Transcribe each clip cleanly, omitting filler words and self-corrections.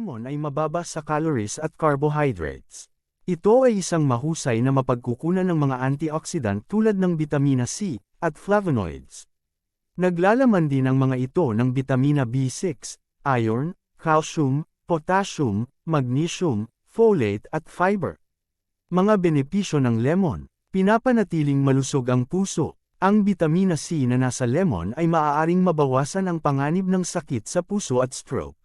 lemon ay mababa sa calories at carbohydrates. Ito ay isang mahusay na mapagkukunan ng mga antioxidant tulad ng bitamina C at flavonoids. Naglalaman din ang mga ito ng bitamina B6, iron, calcium, potassium, magnesium, folate at fiber. Mga benepisyo ng lemon: pinapanatiling malusog ang puso. Ang bitamina C na nasa lemon ay maaaring mabawasan ang panganib ng sakit sa puso at stroke.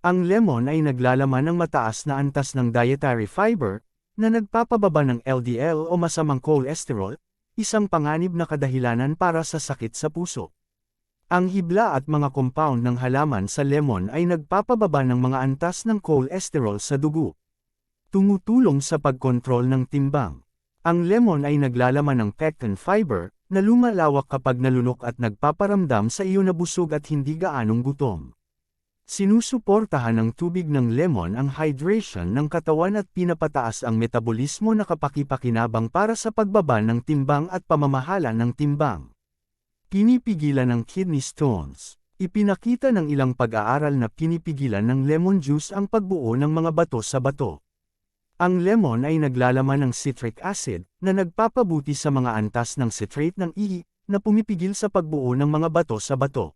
Ang lemon ay naglalaman ng mataas na antas ng dietary fiber, na nagpapababa ng LDL o masamang cholesterol, isang panganib na kadahilanan para sa sakit sa puso. Ang hibla at mga compound ng halaman sa lemon ay nagpapababa ng mga antas ng cholesterol sa dugo. Tumutulong sa pagkontrol ng timbang. Ang lemon ay naglalaman ng pectin fiber, na lumalawak kapag nalunok at nagpaparamdam sa iyo na busog at hindi gaanong gutom. Sinusuportahan ng tubig ng lemon ang hydration ng katawan at pinapataas ang metabolismo na kapakipakinabang para sa pagbaba ng timbang at pamamahala ng timbang. Pinipigilan ng kidney stones. Ipinakita ng ilang pag-aaral na pinipigilan ng lemon juice ang pagbuo ng mga bato sa bato. Ang lemon ay naglalaman ng citric acid, na nagpapabuti sa mga antas ng citrate ng ihi, na pumipigil sa pagbuo ng mga bato sa bato.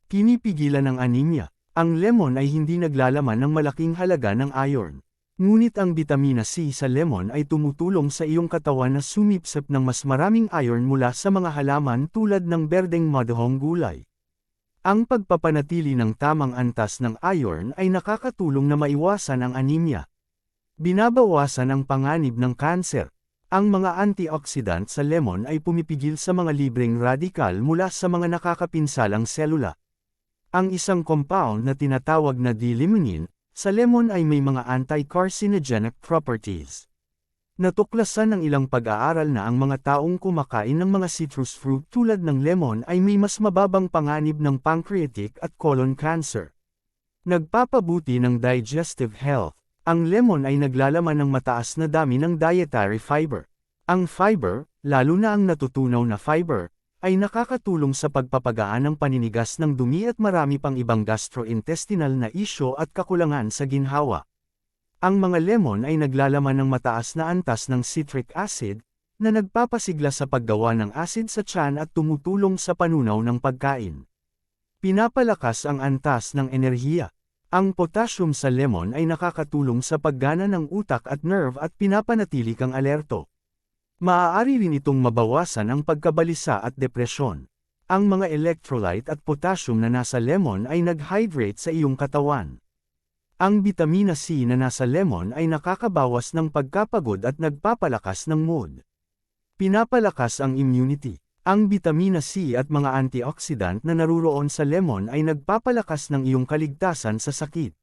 Pinipigilan ng anemia. Ang lemon ay hindi naglalaman ng malaking halaga ng iron. Ngunit ang bitamina C sa lemon ay tumutulong sa iyong katawan na sumipsip ng mas maraming iron mula sa mga halaman tulad ng berdeng madahong gulay. Ang pagpapanatili ng tamang antas ng iron ay nakakatulong na maiwasan ang anemia. Binabawasan ang panganib ng kanser. Ang mga antioxidant sa lemon ay pumipigil sa mga libreng radikal mula sa mga nakakapinsalang selula. Ang isang compound na tinatawag na D-limonene, sa lemon ay may mga anti-carcinogenic properties. Natuklasan ng ilang pag-aaral na ang mga taong kumakain ng mga citrus fruit tulad ng lemon ay may mas mababang panganib ng pancreatic at colon cancer. Nagpapabuti ng digestive health. Ang lemon ay naglalaman ng mataas na dami ng dietary fiber. Ang fiber, lalo na ang natutunaw na fiber, ay nakakatulong sa pagpapagaan ng paninigas ng dumi at marami pang ibang gastrointestinal na isyo at kakulangan sa ginhawa. Ang mga lemon ay naglalaman ng mataas na antas ng citric acid, na nagpapasigla sa paggawa ng acid sa tiyan at tumutulong sa panunaw ng pagkain. Pinapalakas ang antas ng enerhiya. Ang potassium sa lemon ay nakakatulong sa paggana ng utak at nerve at pinapanatili kang alerto. Maaari rin itong mabawasan ang pagkabalisa at depresyon. Ang mga electrolyte at potassium na nasa lemon ay nag-hydrate sa iyong katawan. Ang bitamina C na nasa lemon ay nakakabawas ng pagkapagod at nagpapalakas ng mood. Pinapalakas ang immunity. Ang bitamina C at mga antioxidant na naruroon sa lemon ay nagpapalakas ng iyong kaligtasan sa sakit.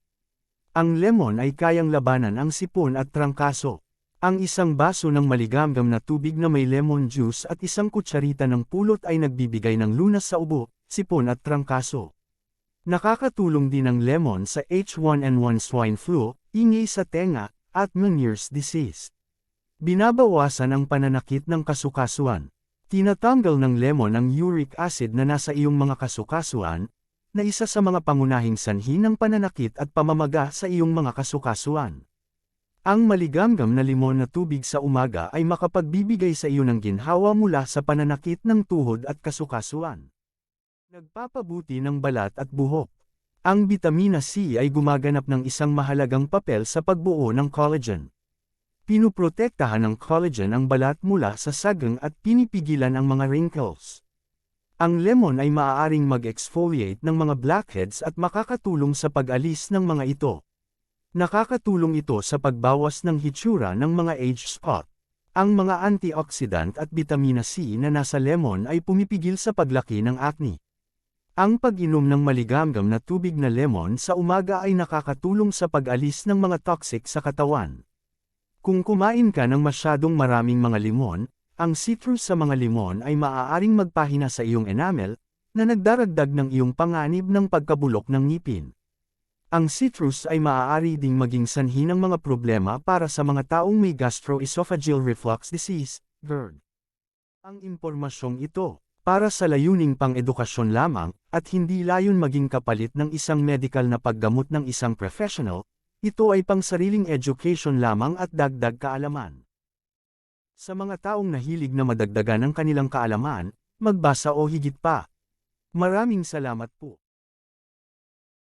Ang lemon ay kayang labanan ang sipon at trangkaso. Ang isang baso ng maligamgam na tubig na may lemon juice at isang kutsarita ng pulot ay nagbibigay ng lunas sa ubo, sipon at trangkaso. Nakakatulong din ang lemon sa H1N1 swine flu, ingay sa tenga, at Meniere's disease. Binabawasan ang pananakit ng kasukasuan. Tinatanggal ng lemon ang uric acid na nasa iyong mga kasukasuan, na isa sa mga pangunahing sanhi ng pananakit at pamamaga sa iyong mga kasukasuan. Ang maligamgam na limon na tubig sa umaga ay makapagbibigay sa iyo ng ginhawa mula sa pananakit ng tuhod at kasukasuan. Nagpapabuti ng balat at buhok. Ang bitamina C ay gumaganap ng isang mahalagang papel sa pagbuo ng collagen. Pinuprotektahan ng collagen ang balat mula sa sagang at pinipigilan ang mga wrinkles. Ang lemon ay maaaring mag-exfoliate ng mga blackheads at makakatulong sa pag-alis ng mga ito. Nakakatulong ito sa pagbawas ng hitsura ng mga age spot. Ang mga antioxidant at bitamina C na nasa lemon ay pumipigil sa paglaki ng acne. Ang pag-inom ng maligamgam na tubig na lemon sa umaga ay nakakatulong sa pag-alis ng mga toxic sa katawan. Kung kumain ka ng masyadong maraming mga limon, ang citrus sa mga limon ay maaaring magpahina sa iyong enamel, na nagdaragdag ng iyong panganib ng pagkabulok ng ngipin. Ang citrus ay maaari ding maging sanhi ng mga problema para sa mga taong may gastroesophageal reflux disease, GERD. Ang impormasyong ito, para sa layuning pang-edukasyon lamang, at hindi layon maging kapalit ng isang medical na paggamot ng isang professional, ito ay pangsariling education lamang at dagdag kaalaman. Sa mga taong nahilig na madagdagan ang kanilang kaalaman, magbasa o higit pa. Maraming salamat po.